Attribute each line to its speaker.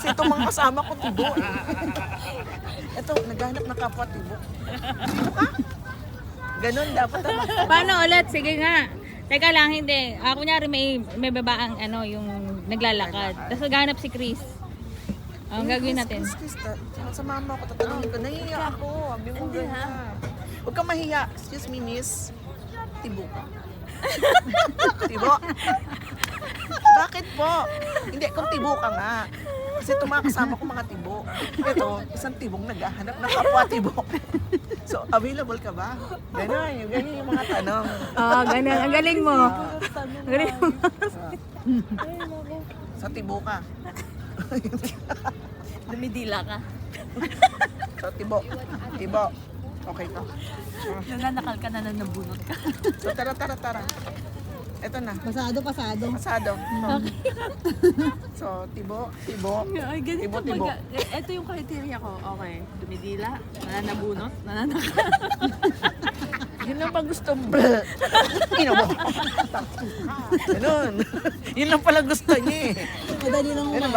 Speaker 1: Kasi itong mga kasama ko, tibo. Ito, naghanap ng kapwa tibo. Tibo ka? Ganon dapat naman.
Speaker 2: Paano ulit? Sige nga. Teka lang, hindi. Kunyari may babaang yung naglalakad. Tapos naghanap si Chris. Ang gagawin natin.
Speaker 1: Chris, sa mama ko, tatanungin ko, nahihiya ako. Sabi mo ganyan. Huwag kang mahiya. Excuse me, miss. Tibo ka. Tibo? Bakit po? Hindi, kung tibo ka nga. Kasi itong mga kasama ko mga tibo. Ito, isang tibong naghahanap ng kapwa tibo. So, available ka ba? Ganyan yung mga tanong.
Speaker 2: Oo, ganun. Ang galing mo. Ang galing mo.
Speaker 1: Sa tibo ka.
Speaker 2: Lumidila ka.
Speaker 1: So, tibo. Tibo. Okay ka.
Speaker 2: Nananakal ka na nabunot ka.
Speaker 1: So, tara. Ito na.
Speaker 3: Pasado.
Speaker 1: Pasado. So, tibo.
Speaker 2: Ay, ganito
Speaker 1: Tibo.
Speaker 2: Ito yung criteria ko. Okay. Dumidila, nananabunot, nananakal.
Speaker 1: Yun lang ba gusto mo? Mo. Ganun. Yun lang pala gusto niya eh.
Speaker 3: Madali lang
Speaker 1: Ganun ba?